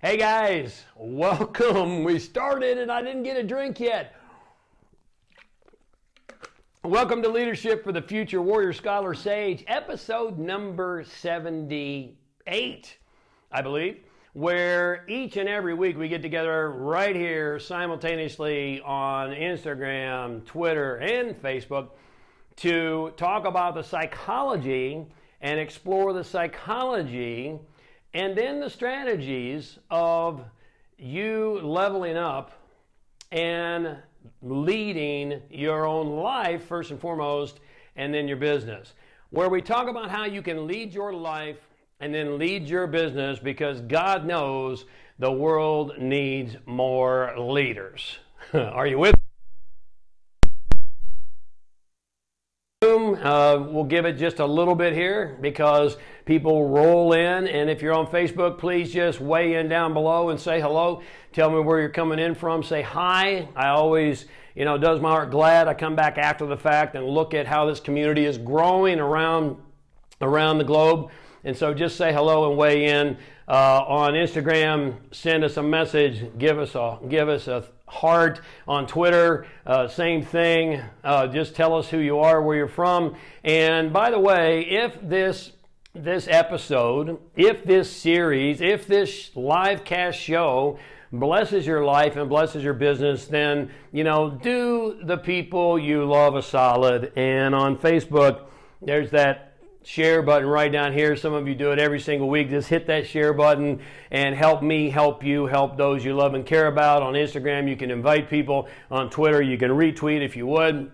Hey guys, welcome. We started and I didn't get a drink yet. Welcome to Leadership for the Future, Warrior, Scholar, Sage, episode number 78, I believe, where each and every week we get together right here simultaneously on Instagram, Twitter, and Facebook to talk about the psychology and explore the psychology and then the strategies of you leveling up and leading your own life first and foremost, and then your business, where we talk about how you can lead your life and then lead your business, because God knows the world needs more leaders. Are you with me? We'll give it just a little bit here because people roll in, and if you're on Facebook, please just weigh in down below and say hello. Tell me where you're coming in from. Say hi. I always, does my heart glad. I come back after the fact and look at how this community is growing around the globe. And so just say hello and weigh in. On Instagram, send us a message. Give us a heart. On Twitter, same thing. Just tell us who you are, where you're from. And by the way, if this episode, if this series, if this live cast show blesses your life and blesses your business, then, do the people you love a solid. And on Facebook, there's that share button right down here. Some of you do it every single week. Just hit that share button and help me, help you, help those you love and care about. On Instagram, you can invite people. On Twitter, you can retweet if you would.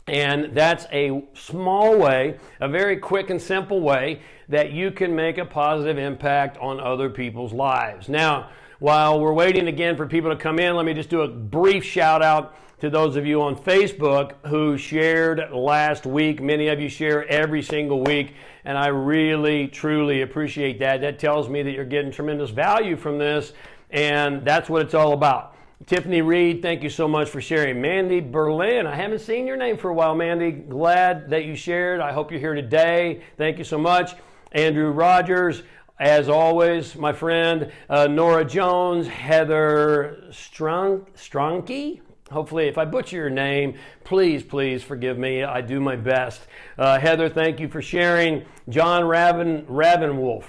And that's a small way, a very quick and simple way that you can make a positive impact on other people's lives. Now, while we're waiting again for people to come in, let me just do a brief shout out to those of you on Facebook who shared last week. Many of you share every single week, and I really, truly appreciate that. That tells me that you're getting tremendous value from this, and that's what it's all about. Tiffany Reed, thank you so much for sharing. Mandy Berlin, I haven't seen your name for a while, Mandy. Glad that you shared. I hope you're here today. Thank you so much. Andrew Rogers, as always, my friend. Nora Jones, Heather Strunke. Hopefully, if I butcher your name, please forgive me. I do my best. Heather, thank you for sharing. John Ravenwolf.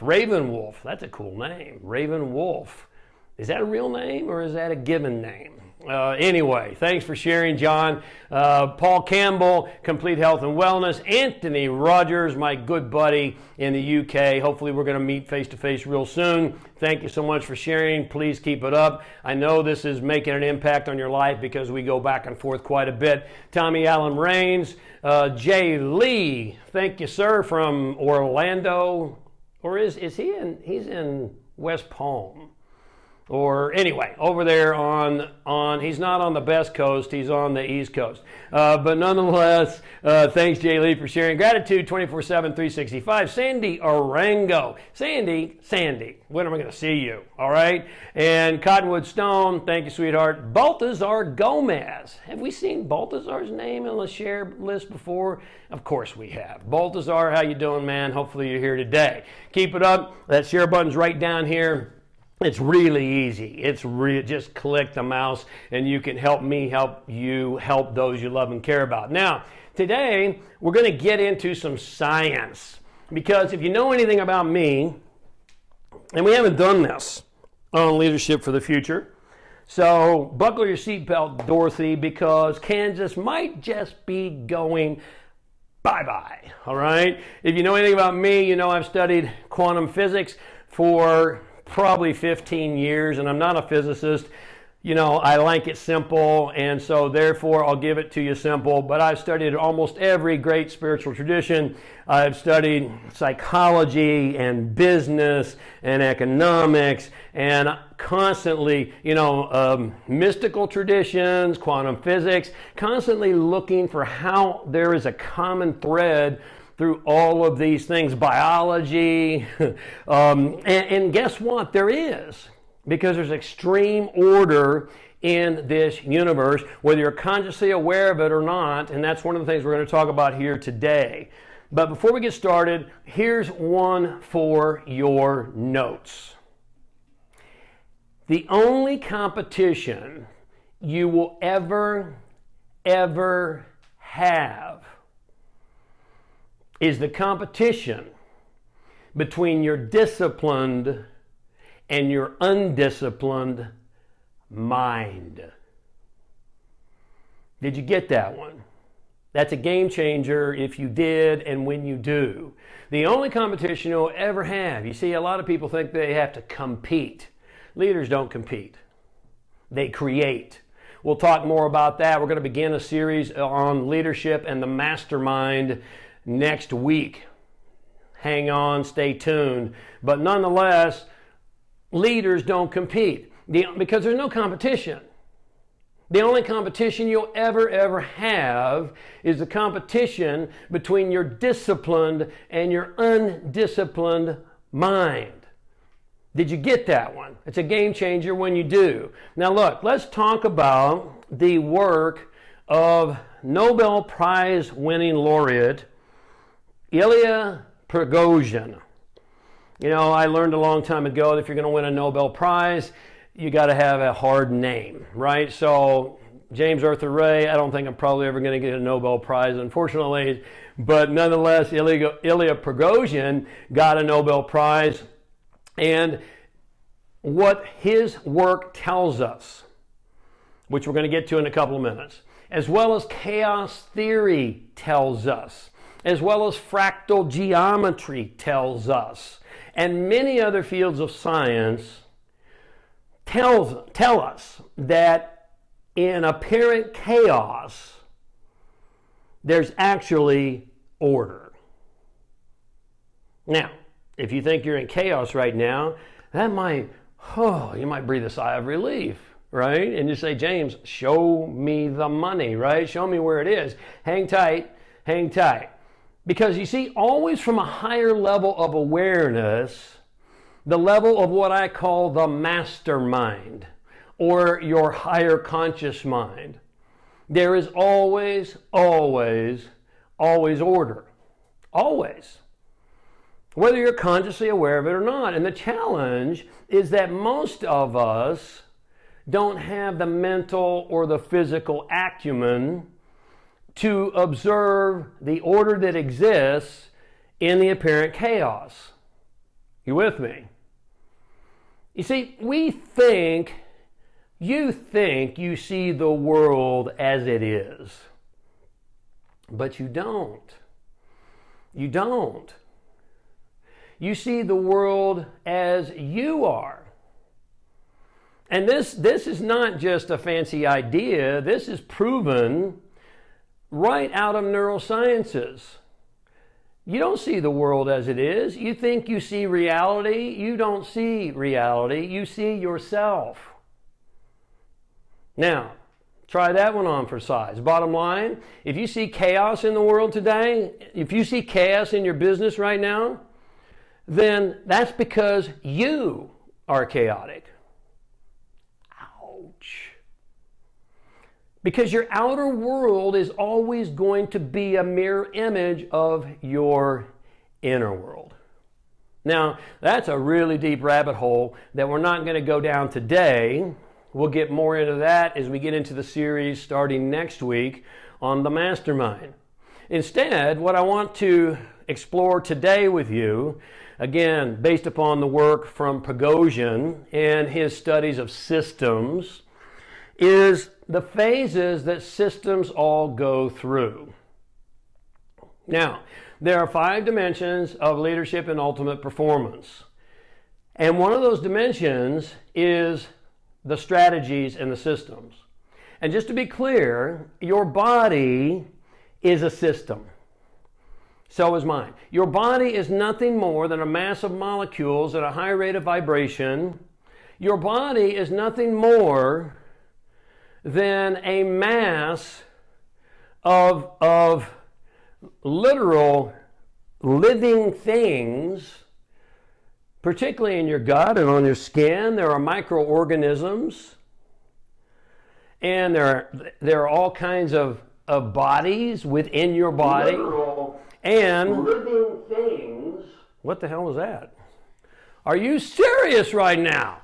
That's a cool name. Ravenwolf. Is that a real name or is that a given name? Anyway, thanks for sharing, John. Paul Campbell, Complete Health and Wellness. Anthony Rogers, my good buddy in the UK. Hopefully we're going to meet face-to-face real soon. Thank you so much for sharing. Please keep it up. I know this is making an impact on your life because we go back and forth quite a bit. Tommy Allen Rains. Jay Lee, thank you, sir, from Orlando. Or is he in? He's in West Palm. Or anyway, over there on he's not on the best coast, he's on the east coast. But nonetheless, thanks Jay Lee for sharing. Gratitude 24/7, 365. Sandy Arango. Sandy, when am I going to see you? All right. And Cottonwood Stone, thank you, sweetheart. Baltazar Gomez. Have we seen Baltazar's name on the share list before? Of course we have. Baltazar, how you doing, man? Hopefully you're here today. Keep it up. That share button's right down here. It's really easy. Just click the mouse and you can help me, help you, help those you love and care about. Now, today we're going to get into some science, because if you know anything about me, and we haven't done this on Leadership for the Future, so buckle your seatbelt, Dorothy, because Kansas might just be going bye-bye, all right? If you know anything about me, you know I've studied quantum physics for probably 15 years, and I'm not a physicist. I like it simple, and so therefore I'll give it to you simple. But I've studied almost every great spiritual tradition. I've studied psychology and business and economics and constantly, mystical traditions, quantum physics, constantly looking for how there is a common thread through all of these things, biology, and guess what? There is, because there's extreme order in this universe, whether you're consciously aware of it or not, and that's one of the things we're going to talk about here today. But before we get started, here's one for your notes. The only competition you will ever have is the competition between your disciplined and your undisciplined mind. Did you get that one? That's a game changer if you did and when you do. The only competition you'll ever have. You see, a lot of people think they have to compete. Leaders don't compete. They create. We'll talk more about that. We're going to begin a series on leadership and the mastermind next week. Hang on, stay tuned. But nonetheless, leaders don't compete because there's no competition. The only competition you'll ever have is the competition between your disciplined and your undisciplined mind. Did you get that one? It's a game changer when you do. Now look, let's talk about the work of Nobel Prize winning laureate Ilya Prigogine. You know, I learned a long time ago that if you're going to win a Nobel Prize, you got to have a hard name, right? So James Arthur Ray, I don't think I'm probably ever going to get a Nobel Prize, unfortunately. But nonetheless, Ilya Prigogine got a Nobel Prize. And what his work tells us, which we're going to get to in a couple of minutes, as well as chaos theory tells us, as well as fractal geometry tells us, and many other fields of science tell us that in apparent chaos, there's actually order. Now, if you think you're in chaos right now, that might, you might breathe a sigh of relief, right? And you say, James, show me the money, right? Show me where it is. Hang tight, hang tight. Because you see, always from a higher level of awareness, the level of what I call the mastermind, or your higher conscious mind, there is always order. Always. Whether you're consciously aware of it or not. And the challenge is that most of us don't have the mental or the physical acumen to observe the order that exists in the apparent chaos. You with me? You see, you think you see the world as it is, but you don't. You don't. You see the world as you are. And this is not just a fancy idea. This is proven right out of neurosciences. You don't see the world as it is. You think you see reality. You don't see reality. You see yourself. Now, try that one on for size. Bottom line, if you see chaos in the world today, if you see chaos in your business right now, then that's because you are chaotic. Ouch. Because your outer world is always going to be a mirror image of your inner world. Now, that's a really deep rabbit hole that we're not going to go down today. We'll get more into that as we get into the series starting next week on the mastermind. Instead, what I want to explore today with you, again, based upon the work from Prigogine and his studies of systems, is the phases that systems all go through. Now, there are 5 dimensions of leadership and ultimate performance. And one of those dimensions is the strategies and the systems. And just to be clear, your body is a system. So is mine. Your body is nothing more than a mass of molecules at a high rate of vibration. Your body is nothing more than a mass of literal living things, particularly in your gut and on your skin. There are microorganisms, and there are all kinds of bodies within your body. Literal and living things. What the hell was that? Are you serious right now?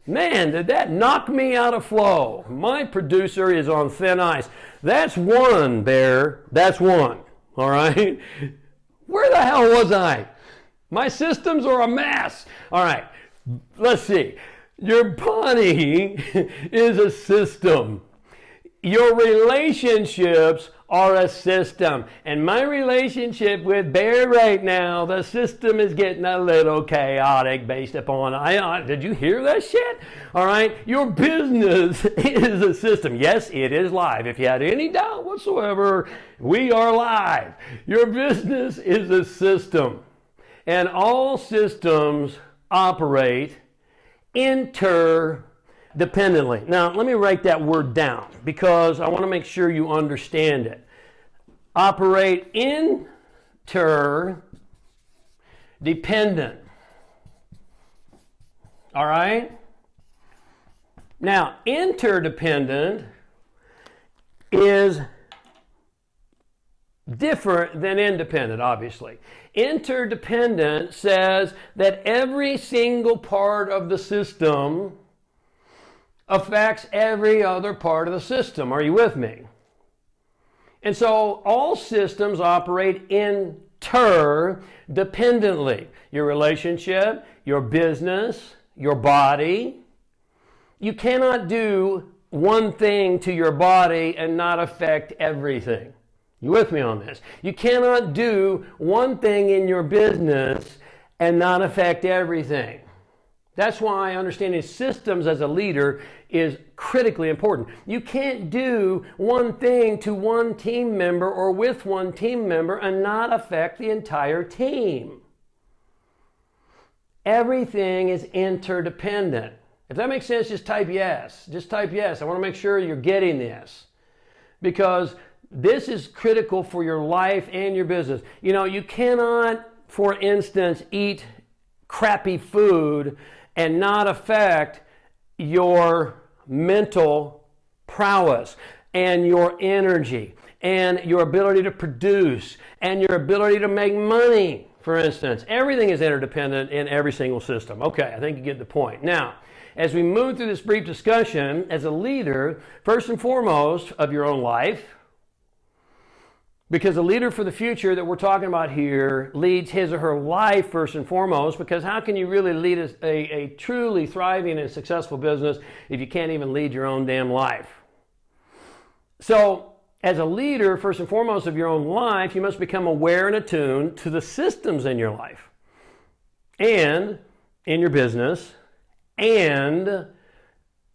Man, did that knock me out of flow. My producer is on thin ice. That's one, Bear. That's one. All right? Where the hell was I? My systems are a mess. All right, let's see. Your body is a system. Your relationships are a system. And my relationship with Bear right now, the system is getting a little chaotic based upon, did you hear that shit? All right, your business is a system. Yes, it is live. If you had any doubt whatsoever, we are live. Your business is a system. And all systems operate interdependently. Now, let me write that word down because I want to make sure you understand it. Operate interdependent. All right? Now, interdependent is different than independent, obviously. Interdependent says that every single part of the system affects every other part of the system. Are you with me? And so all systems operate interdependently. Your relationship, your business, your body. You cannot do one thing to your body and not affect everything. You with me on this? You cannot do one thing in your business and not affect everything. That's why understanding systems as a leader is critically important. You can't do one thing to one team member or with one team member and not affect the entire team. Everything is interdependent. If that makes sense, just type yes. Just type yes. I want to make sure you're getting this because this is critical for your life and your business. You know, you cannot, for instance, eat crappy food and not affect your mental prowess and your energy and your ability to produce and your ability to make money, for instance. Everything is interdependent in every single system. Okay, I think you get the point. Now, as we move through this brief discussion, as a leader, first and foremost of your own life, because the leader for the future that we're talking about here leads his or her life first and foremost, because how can you really lead a truly thriving and successful business if you can't even lead your own damn life? So as a leader, first and foremost of your own life, you must become aware and attuned to the systems in your life and in your business and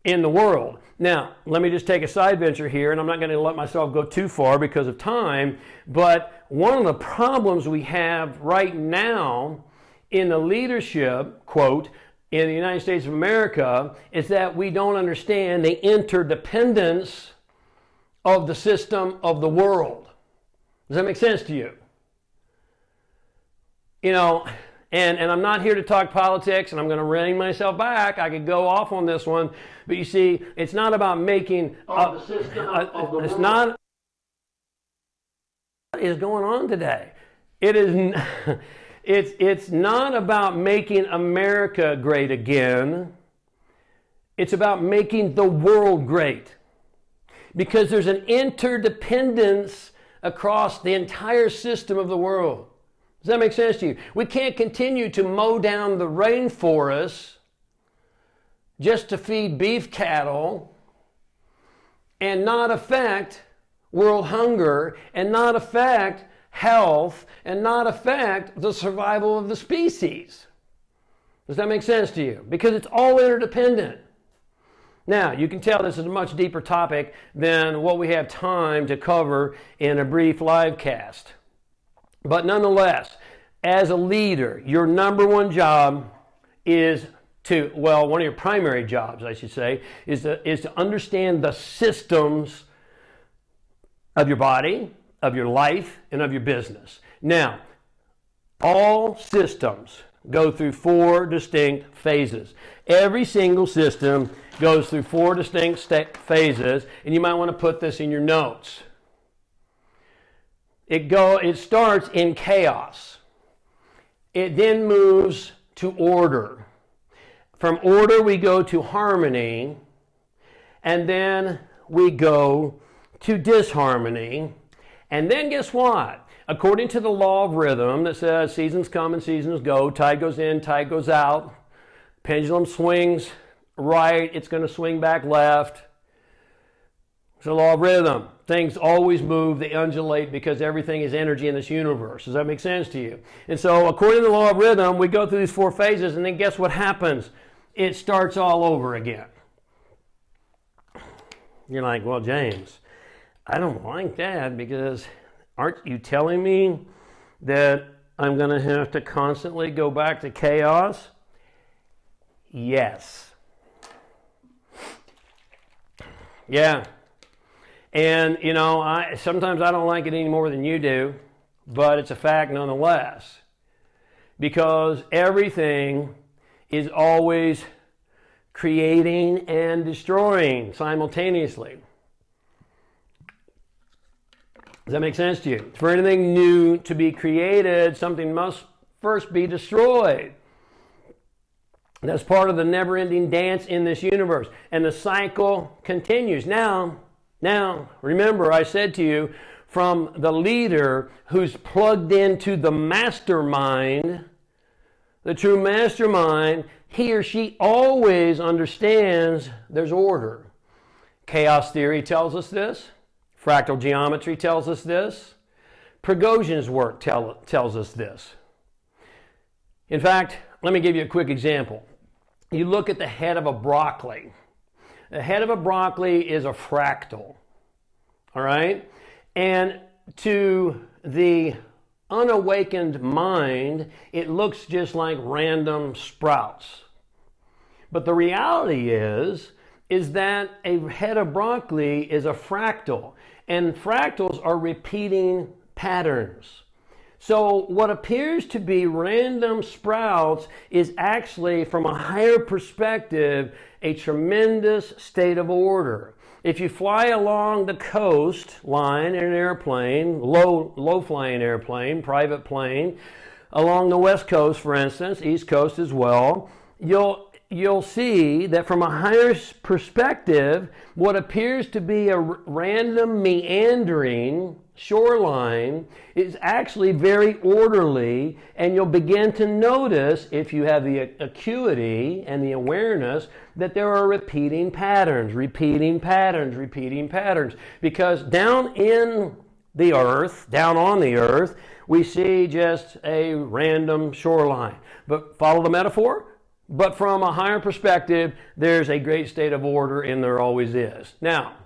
in the world. Now, let me just take a side venture here, and I'm not going to let myself go too far because of time, but one of the problems we have right now in the leadership, quote, in the United States of America is that we don't understand the interdependence of the system of the world. Does that make sense to you? You know, and I'm not here to talk politics, and I'm going to rein myself back. I could go off on this one, but you see, it's not about making the system of the it's world. not. What is going on today? It is. It's not about making America great again. It's about making the world great, because there's an interdependence across the entire system of the world. Does that make sense to you? We can't continue to mow down the rainforests just to feed beef cattle and not affect world hunger and not affect health and not affect the survival of the species. Does that make sense to you? Because it's all interdependent. Now, you can tell this is a much deeper topic than what we have time to cover in a brief live cast. But nonetheless, as a leader, your number one job is to, well, one of your primary jobs, I should say, is to understand the systems of your body, of your life, and of your business. Now, all systems go through 4 distinct phases. Every single system goes through 4 distinct phases, and you might want to put this in your notes. It starts in chaos. It then moves to order. From order, we go to harmony, and then we go to disharmony. And then guess what? According to the law of rhythm that says seasons come and seasons go, tide goes in, tide goes out, pendulum swings right, it's going to swing back left. It's the law of rhythm. Things always move, they undulate because everything is energy in this universe. Does that make sense to you? And so according to the law of rhythm, we go through these 4 phases, and then guess what happens? It starts all over again. You're like, well, James, I don't like that, because aren't you telling me that I'm going to have to constantly go back to chaos? Yes. Yeah. And, you know, sometimes I don't like it any more than you do, but it's a fact nonetheless. Because everything is always creating and destroying simultaneously. Does that make sense to you? For anything new to be created, something must first be destroyed. That's part of the never-ending dance in this universe. And the cycle continues. Now, remember I said to you, from the leader who's plugged into the mastermind, the true mastermind, he or she always understands there's order. Chaos theory tells us this. Fractal geometry tells us this. Prigogine's work tells us this. In fact, let me give you a quick example. You look at the head of a broccoli. The head of a broccoli is a fractal, all right? And to the unawakened mind, it looks just like random sprouts. But the reality is that a head of broccoli is a fractal, and fractals are repeating patterns. So what appears to be random sprouts is actually, from a higher perspective, a tremendous state of order. If you fly along the coastline in an airplane, low-flying airplane, private plane, along the West Coast, for instance, East Coast as well, you'll see that from a higher perspective, what appears to be a random meandering shoreline is actually very orderly, and you'll begin to notice, if you have the acuity and the awareness, that there are repeating patterns, because down in the earth, down on the earth, we see just a random shoreline. But follow the metaphor? But from a higher perspective, there's a great state of order, and there always is. Now,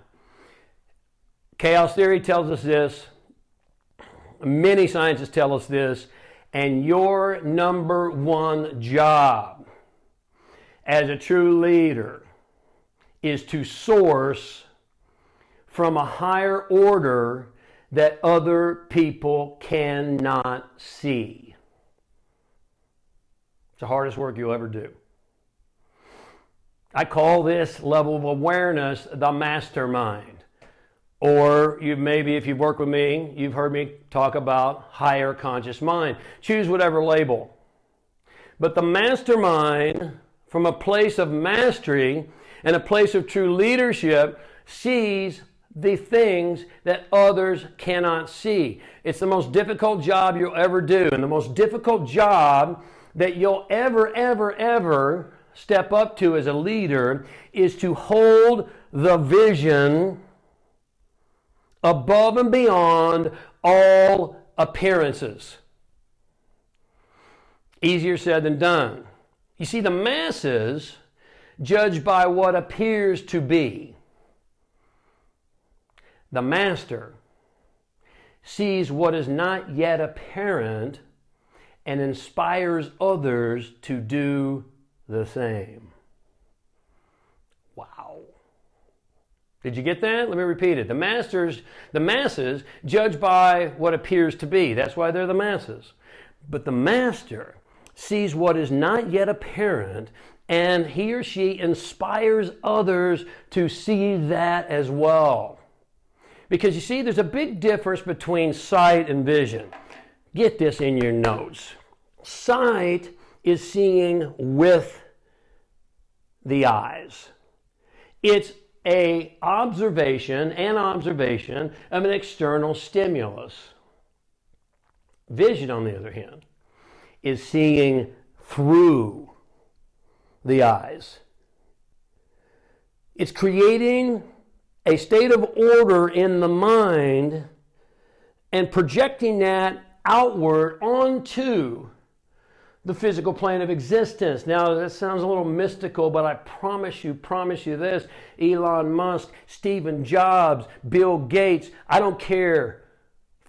chaos theory tells us this. Many scientists tell us this. And your number one job as a true leader is to source from a higher order that other people cannot see. It's the hardest work you'll ever do. I call this level of awareness the mastermind. Or maybe if you've worked with me, you've heard me talk about higher conscious mind. Choose whatever label. But the mastermind, from a place of mastery and a place of true leadership, sees the things that others cannot see. It's the most difficult job you'll ever do, and the most difficult job that you'll ever step up to as a leader is to hold the vision above and beyond all appearances. Easier said than done. You see, the masses judge by what appears to be. The master sees what is not yet apparent and inspires others to do the same. Wow. Did you get that? Let me repeat it. The masses judge by what appears to be. That's why they're the masses. But the master sees what is not yet apparent, and he or she inspires others to see that as well. Because you see, there's a big difference between sight and vision. Get this in your notes. Sight is seeing with the eyes. It's an observation of an external stimulus. Vision, on the other hand, is seeing through the eyes. It's creating a state of order in the mind and projecting that outward onto the physical plane of existence. Now, that sounds a little mystical, but I promise you this, Elon Musk, Stephen Jobs, Bill Gates, I don't care,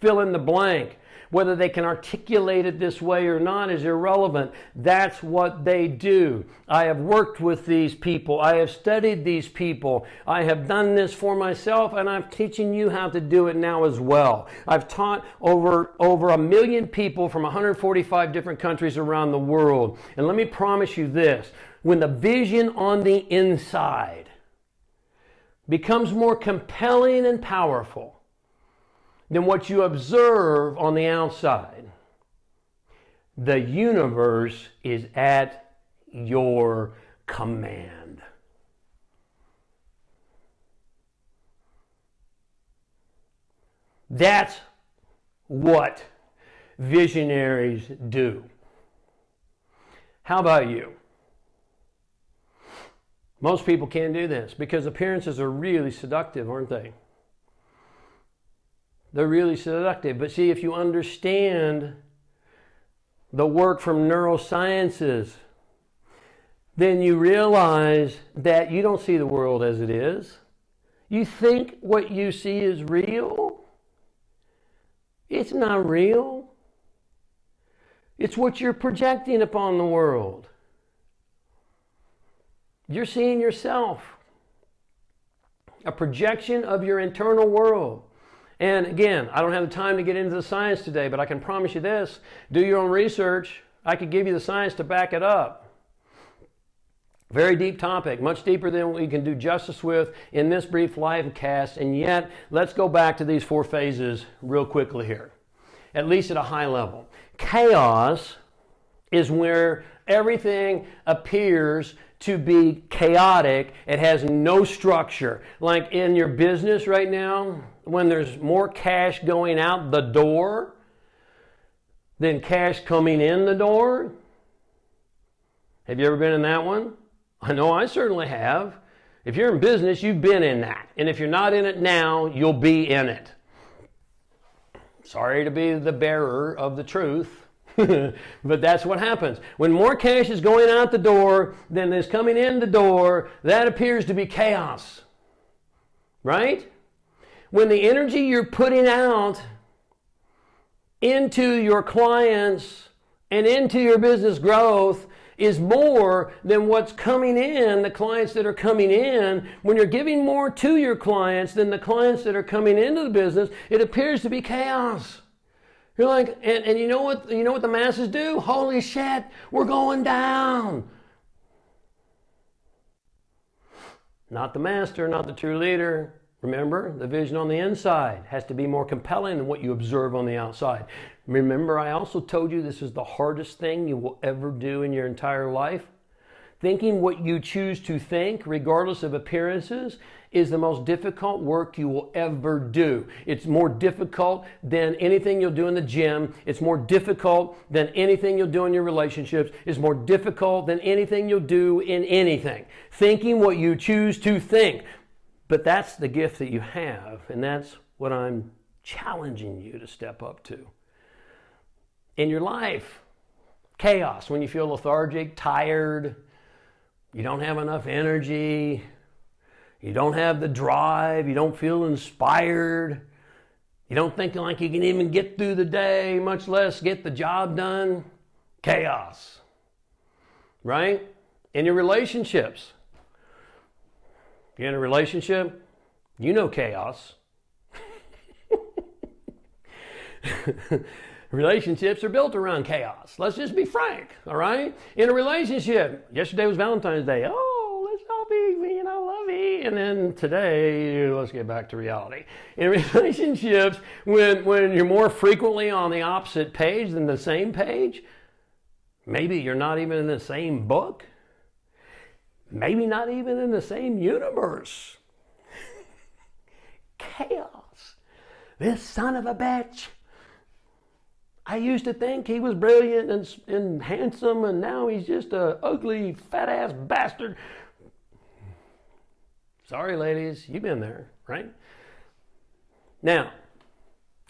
fill in the blank. Whether they can articulate it this way or not is irrelevant. That's what they do. I have worked with these people. I have studied these people. I have done this for myself, and I'm teaching you how to do it now as well. I've taught over 1 million people from 145 different countries around the world. And let me promise you this, when the vision on the inside becomes more compelling and powerful than what you observe on the outside, the universe is at your command. That's what visionaries do. How about you? Most people can't do this because appearances are really seductive, aren't they? They're really seductive. But see, if you understand the work from neurosciences, then you realize that you don't see the world as it is. You think what you see is real. It's not real. It's what you're projecting upon the world. You're seeing yourself. A projection of your internal world. And again, I don't have the time to get into the science today, but I can promise you this. Do your own research. I could give you the science to back it up. Very deep topic, much deeper than we can do justice with in this brief live cast. And yet, let's go back to these 4 phases real quickly here, at least at a high level. Chaos is where everything appears to be chaotic. It has no structure. Like in your business right now, when there's more cash going out the door than cash coming in the door. Have you ever been in that one? I know I certainly have. If you're in business, you've been in that. And if you're not in it now, you'll be in it. Sorry to be the bearer of the truth. But that's what happens. When more cash is going out the door than is coming in the door, that appears to be chaos. Right? When the energy you're putting out into your clients and into your business growth is more than what's coming in, the clients that are coming in, when you're giving more to your clients than the clients that are coming into the business, it appears to be chaos. You're like, and you know what the masses do? Holy shit, we're going down. Not the master, not the true leader. Remember, the vision on the inside has to be more compelling than what you observe on the outside. Remember, I also told you this is the hardest thing you will ever do in your entire life. Thinking what you choose to think, regardless of appearances, is the most difficult work you will ever do. It's more difficult than anything you'll do in the gym. It's more difficult than anything you'll do in your relationships. It's more difficult than anything you'll do in anything. Thinking what you choose to think. But that's the gift that you have, and that's what I'm challenging you to step up to. In your life, chaos, when you feel lethargic, tired, you don't have enough energy, you don't have the drive, you don't feel inspired, you don't think like you can even get through the day, much less get the job done. Chaos, right? In your relationships, if you're in a relationship, you know chaos. Relationships are built around chaos. Let's just be frank, all right? In a relationship, yesterday was Valentine's Day. Oh, let's all be, lovey. And then today, let's get back to reality. In relationships, when you're more frequently on the opposite page than the same page, maybe you're not even in the same book. maybe not even in the same universe. Chaos. This son of a bitch. I used to think he was brilliant and handsome, and now he's just a ugly, fat-ass bastard. Sorry, ladies, you've been there, right? Now,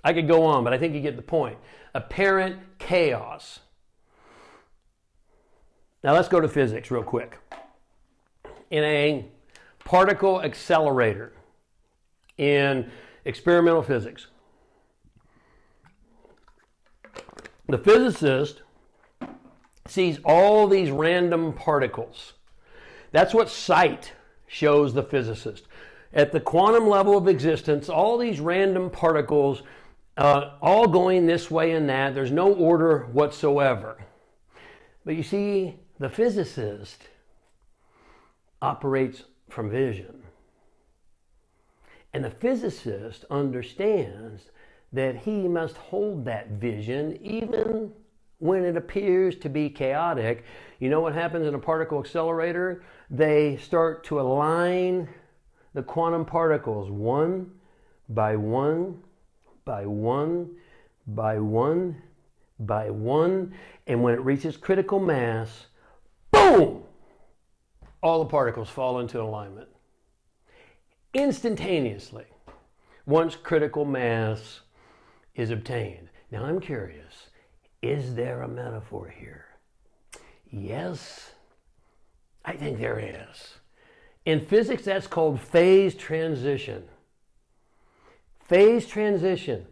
I could go on, but I think you get the point. Apparent chaos. Now let's go to physics real quick. In a particle accelerator in experimental physics, the physicist sees all these random particles. That's what sight shows the physicist. At the quantum level of existence, all these random particles, all going this way and that. There's no order whatsoever. But you see, the physicist operates from vision. And the physicist understands that he must hold that vision even when it appears to be chaotic. You know what happens in a particle accelerator? They start to align the quantum particles one by one, by one, by one, by one, and when it reaches critical mass, boom! All the particles fall into alignment. Instantaneously, once critical mass is obtained. Now I'm curious, is there a metaphor here? Yes, I think there is. In physics, that's called phase transition. Phase transition.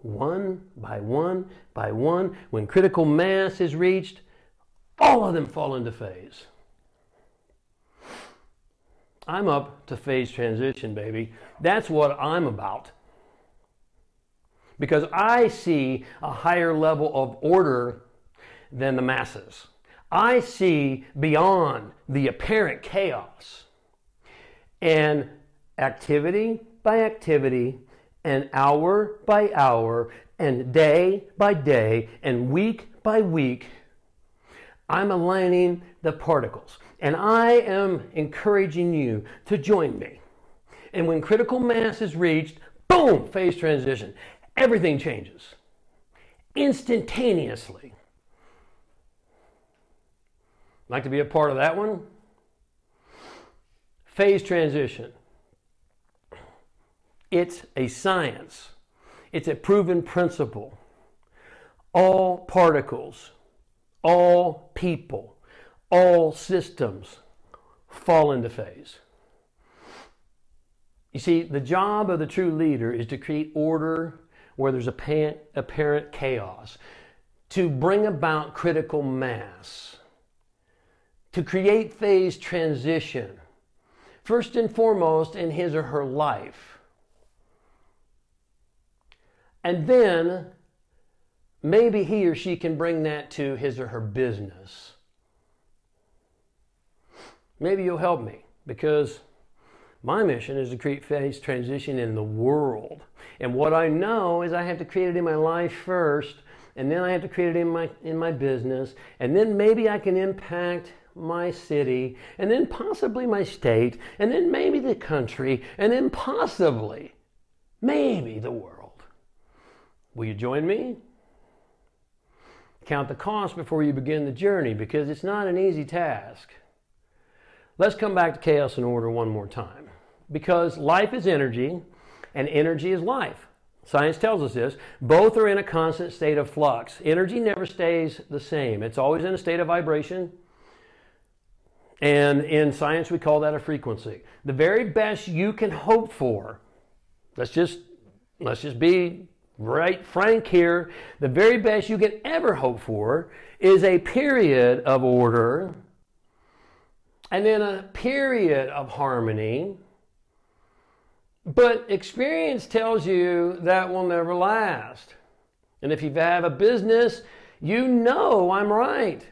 One by one by one, when critical mass is reached, all of them fall into phase. I'm up to phase transition, baby. That's what I'm about. Because I see a higher level of order than the masses. I see beyond the apparent chaos. And activity by activity, and hour by hour, and day by day, and week by week, I'm aligning the particles. And I am encouraging you to join me. And when critical mass is reached, boom, phase transition. Everything changes instantaneously. Like to be a part of that one? Phase transition. It's a science. It's a proven principle. All particles, all people, all systems fall into phase. You see, the job of the true leader is to create order where there's apparent chaos, to bring about critical mass, to create phase transition, first and foremost in his or her life. And then maybe he or she can bring that to his or her business. Maybe you'll help me, because my mission is to create phase transition in the world. And what I know is I have to create it in my life first, and then I have to create it in my business, and then maybe I can impact my city, and then possibly my state, and then maybe the country, and then possibly, maybe the world. Will you join me? Count the cost before you begin the journey, because it's not an easy task. Let's come back to chaos and order one more time. Because life is energy, and energy is life. Science tells us this. Both are in a constant state of flux. Energy never stays the same. It's always in a state of vibration. And in science, we call that a frequency. The very best you can hope for, let's just be right frank here, the very best you can ever hope for is a period of order, and then a period of harmony. But experience tells you that will never last. And if you have a business, you know I'm right.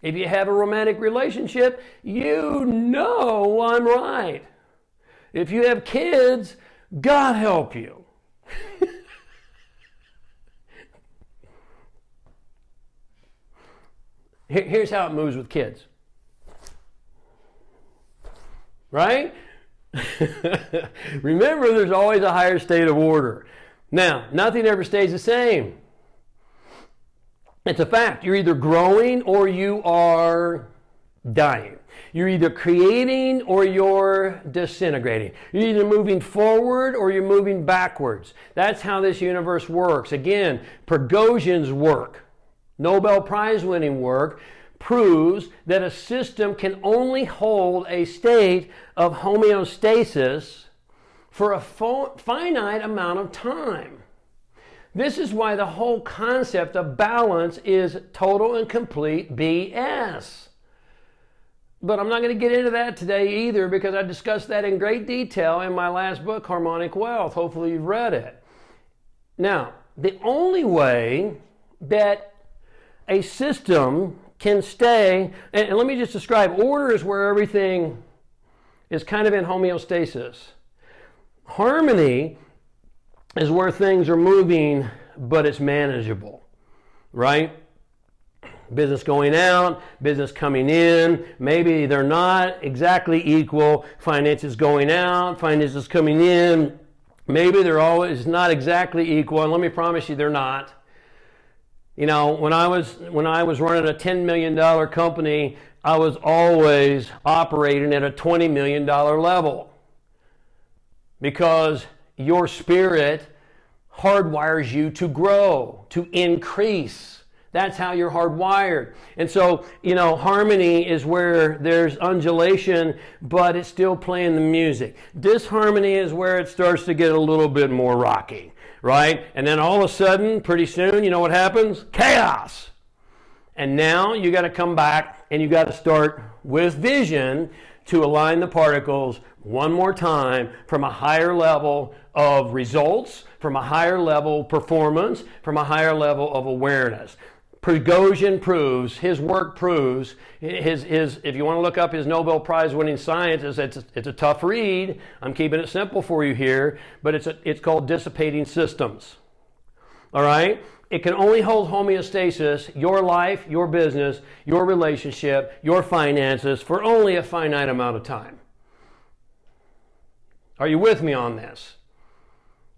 If you have a romantic relationship, you know I'm right. If you have kids, God help you. Here's how it moves with kids. right? Remember, there's always a higher state of order. Now, nothing ever stays the same. It's a fact. You're either growing or you are dying. You're either creating or you're disintegrating. You're either moving forward or you're moving backwards. That's how this universe works. Again, Prigogine's work, Nobel Prize winning work, proves that a system can only hold a state of homeostasis for a finite amount of time. This is why the whole concept of balance is total and complete BS. But I'm not going to get into that today either, because I discussed that in great detail in my last book, Harmonic Wealth. Hopefully you've read it. Now, the only way that a system can stay, and let me just describe, order is where everything is kind of in homeostasis. Harmony is where things are moving, but it's manageable, right? Business going out, business coming in, maybe they're not exactly equal. Finances going out, finances coming in, maybe they're always not exactly equal, and let me promise you they're not. You know, when I was running a $10 million company, I was always operating at a $20 million level, because your spirit hardwires you to grow, to increase. That's how you're hardwired. And so, you know, harmony is where there's undulation, but it's still playing the music. Disharmony is where it starts to get a little bit more rocky, right? And then all of a sudden, pretty soon, you know what happens? Chaos. And now you got to come back and you got to start with vision to align the particles one more time from a higher level of results, from a higher level of performance, from a higher level of awareness. Prigogine proves, his work proves, if you want to look up his Nobel Prize winning science, it's a tough read. I'm keeping it simple for you here, but it's called Dissipating Systems. All right? It can only hold homeostasis, your life, your business, your relationship, your finances, for only a finite amount of time. Are you with me on this?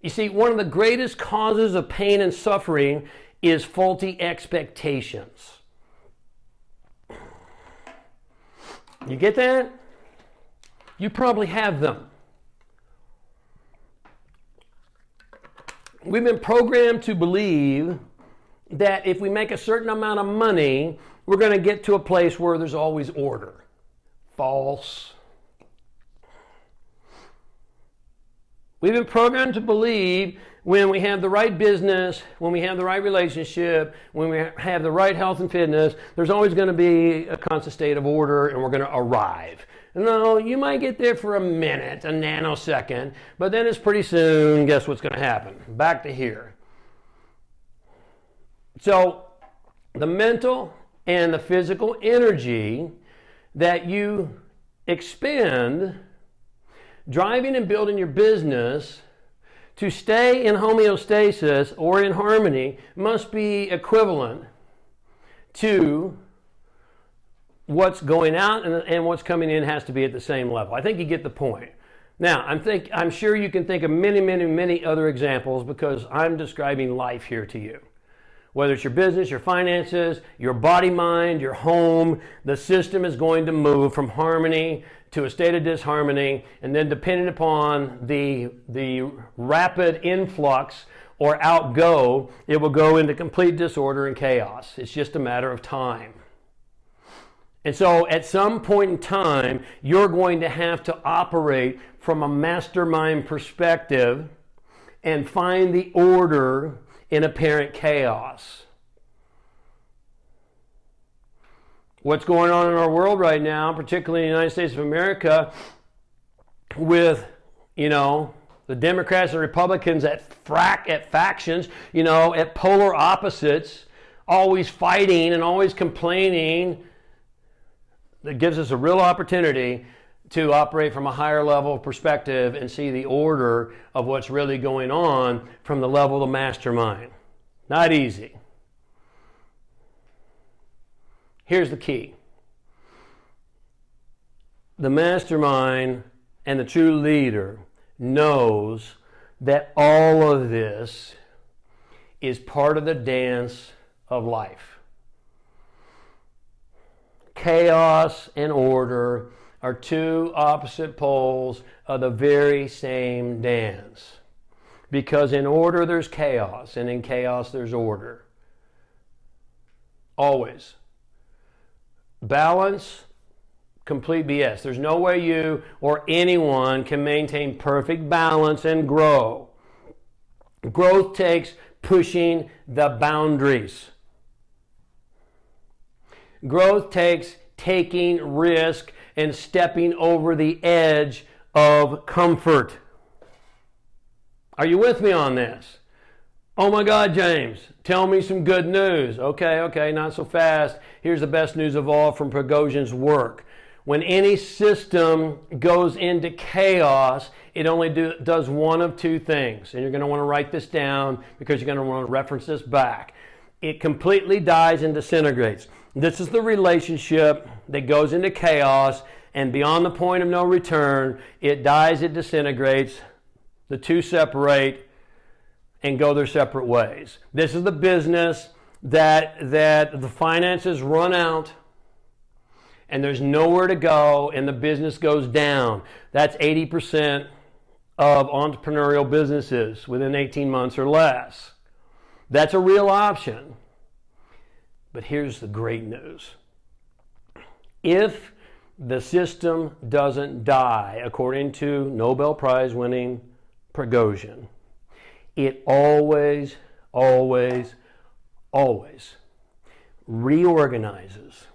You see, one of the greatest causes of pain and suffering is faulty expectations. You get that? You probably have them. We've been programmed to believe that if we make a certain amount of money, we're going to get to a place where there's always order. False. We've been programmed to believe when we have the right business, when we have the right relationship, when we have the right health and fitness, there's always going to be a constant state of order and we're going to arrive. No, you might get there for a minute, a nanosecond, but then it's pretty soon, guess what's going to happen? Back to here. So the mental and the physical energy that you expend driving and building your business to stay in homeostasis or in harmony must be equivalent to what's going out, and what's coming in has to be at the same level. I think you get the point. Now, I'm sure you can think of many, many, many other examples, because I'm describing life here to you. Whether it's your business, your finances, your body, mind, your home, the system is going to move from harmony to a state of disharmony, and then depending upon the rapid influx or outgo, it will go into complete disorder and chaos. It's just a matter of time. And so at some point in time, you're going to have to operate from a mastermind perspective and find the order in apparent chaos. What's going on in our world right now, particularly in the United States of America, with, the Democrats and Republicans at factions, at polar opposites, always fighting and always complaining, that gives us a real opportunity to operate from a higher level of perspective and see the order of what's really going on from the level of the mastermind. Not easy. Here's the key. the mastermind and the true leader knows that all of this is part of the dance of life. Chaos and order are two opposite poles of the very same dance. Because in order there's chaos, and in chaos there's order. Always. Balance, complete BS. There's no way you or anyone can maintain perfect balance and grow. Growth takes pushing the boundaries. Growth takes taking risk and stepping over the edge of comfort. Are you with me on this? Oh my God, James, tell me some good news. Okay, not so fast. Here's the best news of all from Prigogine's work. When any system goes into chaos, it only does one of two things. And you're going to want to write this down because you're going to want to reference this back. It completely dies and disintegrates. This is the relationship that goes into chaos, and beyond the point of no return, it dies, it disintegrates, the two separate and go their separate ways. This is the business that the finances run out and there's nowhere to go and the business goes down. That's 80% of entrepreneurial businesses within 18 months or less. That's a real option. But here's the great news. If the system doesn't die, according to Nobel Prize winning Prigogine, it always reorganizes.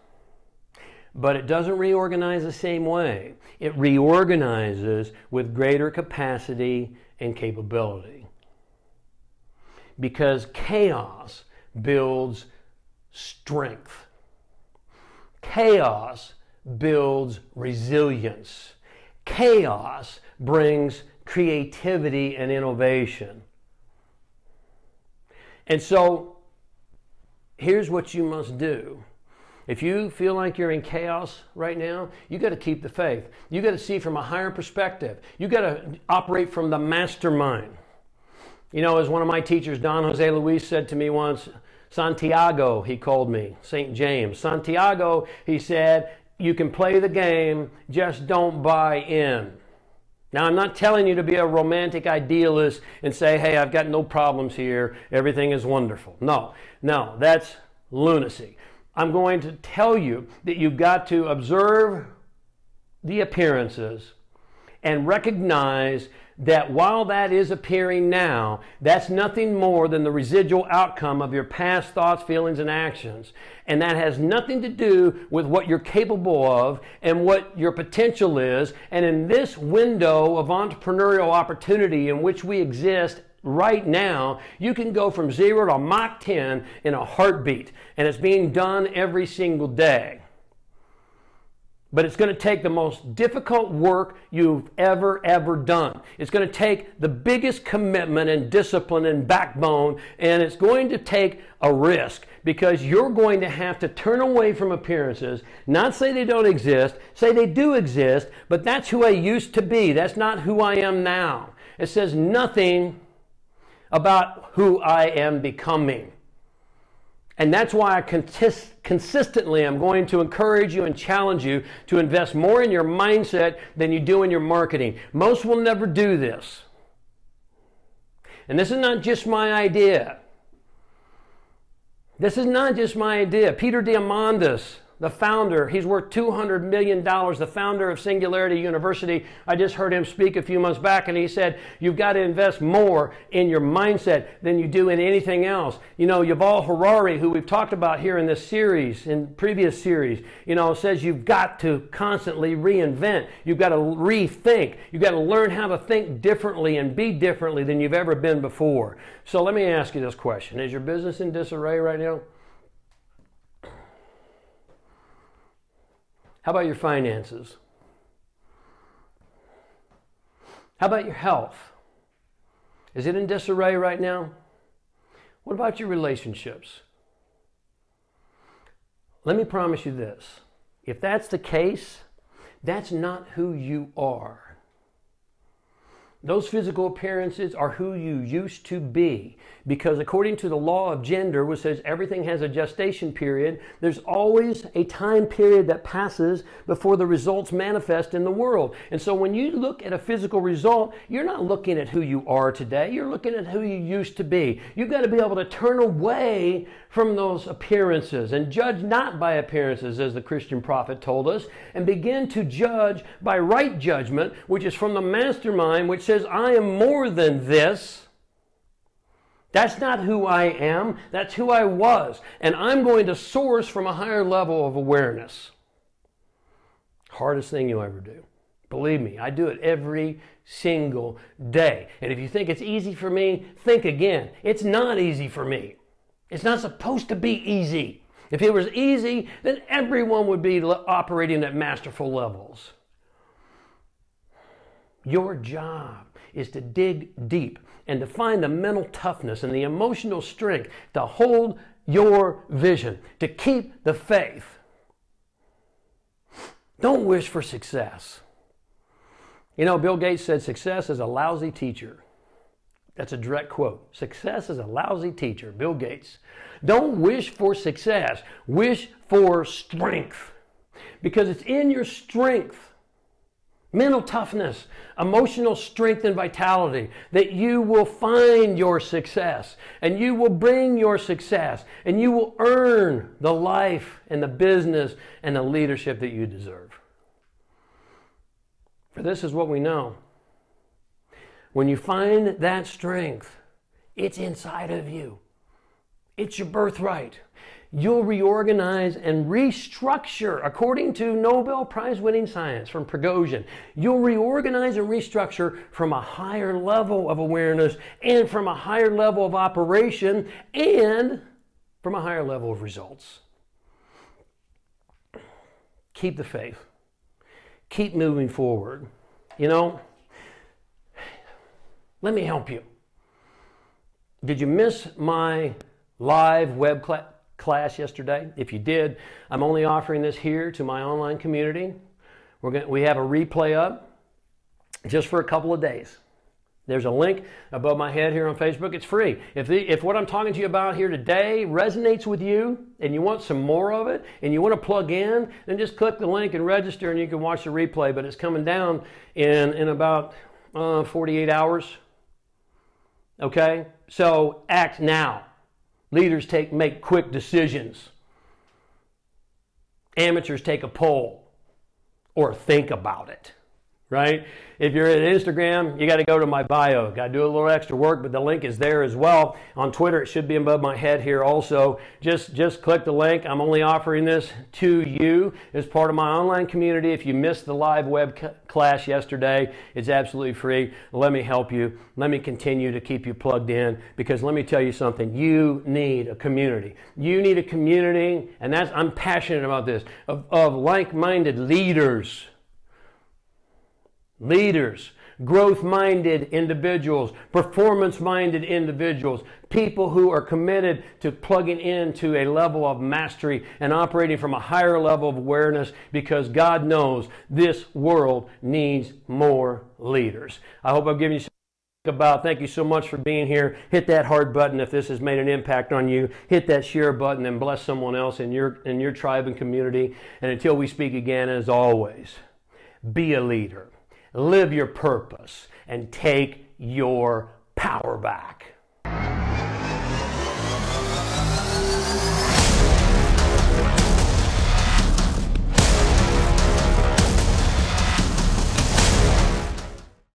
But it doesn't reorganize the same way. It reorganizes with greater capacity and capability. Because chaos builds strength. Chaos builds resilience. Chaos brings creativity and innovation. And so, here's what you must do. If you feel like you're in chaos right now, you got to keep the faith. You got to see from a higher perspective. You got to operate from the mastermind. You know, as one of my teachers, Don Jose Luis, said to me once, Santiago, he called me, St. James. Santiago, he said, you can play the game, just don't buy in. Now, I'm not telling you to be a romantic idealist and say, hey, I've got no problems here, everything is wonderful. No, that's lunacy. I'm going to tell you that you've got to observe the appearances and recognize that while that is appearing now, that's nothing more than the residual outcome of your past thoughts, feelings, and actions. And that has nothing to do with what you're capable of and what your potential is. And in this window of entrepreneurial opportunity in which we exist right now, you can go from 0 to Mach 10 in a heartbeat. And it's being done every single day. But it's going to take the most difficult work you've ever done. It's going to take the biggest commitment and discipline and backbone, and it's going to take a risk because you're going to have to turn away from appearances, not say they don't exist, say they do exist, but that's who I used to be. That's not who I am now. It says nothing about who I am becoming. And that's why I consistently am going to encourage you and challenge you to invest more in your mindset than you do in your marketing. Most will never do this. And this is not just my idea. This is not just my idea. Peter Diamandis, the founder, he's worth $200 million, the founder of Singularity University. I just heard him speak a few months back, and he said, you've got to invest more in your mindset than you do in anything else. You know, Yuval Harari, who we've talked about here in this series, in previous series, you know, says you've got to constantly reinvent. You've got to rethink. You've got to learn how to think differently and be differently than you've ever been before. So let me ask you this question. Is your business in disarray right now? How about your finances? How about your health? Is it in disarray right now? What about your relationships? Let me promise you this. If that's the case, That's not who you are. Those physical appearances are who you used to be. Because according to the law of gender, which says everything has a gestation period, there's always a time period that passes before the results manifest in the world. And so when you look at a physical result, you're not looking at who you are today. You're looking at who you used to be. You've got to be able to turn away from those appearances and judge not by appearances, as the Christian prophet told us, and begin to judge by right judgment, which is from the mastermind, which says, I am more than this. That's not who I am. That's who I was. And I'm going to source from a higher level of awareness. Hardest thing you'll ever do. Believe me, I do it every single day. And if you think it's easy for me, think again. It's not easy for me. It's not supposed to be easy. If it was easy, then everyone would be operating at masterful levels. Your job is to dig deep and to find the mental toughness and the emotional strength to hold your vision, to keep the faith. Don't wish for success. You know, Bill Gates said success is a lousy teacher. That's a direct quote. Success is a lousy teacher, Bill Gates. Don't wish for success. Wish for strength. Because it's in your strength, mental toughness, emotional strength and vitality, that you will find your success, and you will bring your success, and you will earn the life and the business and the leadership that you deserve. For this is what we know. When you find that strength, it's inside of you. It's your birthright. You'll reorganize and restructure according to Nobel Prize-winning science from Prigogine. You'll reorganize and restructure from a higher level of awareness and from a higher level of operation and from a higher level of results. Keep the faith. Keep moving forward. You know, let me help you. Did you miss my live web class yesterday? If you did, I'm only offering this here to my online community. We have a replay up just for a couple of days. There's a link above my head here on Facebook. It's free. If what I'm talking to you about here today resonates with you and you want some more of it and you want to plug in, then just click the link and register and you can watch the replay. But it's coming down in about 48 hours. Okay? So act now. Leaders make quick decisions. Amateurs take a poll or think about it, right? If you're at Instagram, you got to go to my bio. Got to do a little extra work, but the link is there as well. On Twitter, it should be above my head here also. Just click the link. I'm only offering this to you as part of my online community. If you missed the live web class yesterday, it's absolutely free. Let me help you. Let me continue to keep you plugged in, because let me tell you something. You need a community. You need a community, and I'm passionate about this, of like-minded leaders. Leaders, growth-minded individuals, performance-minded individuals, people who are committed to plugging into a level of mastery and operating from a higher level of awareness, because God knows this world needs more leaders. I hope I've given you something to think about. Thank you so much for being here. Hit that heart button if this has made an impact on you. Hit that share button and bless someone else in your tribe and community. And until we speak again, as always, be a leader. Live your purpose and take your power back.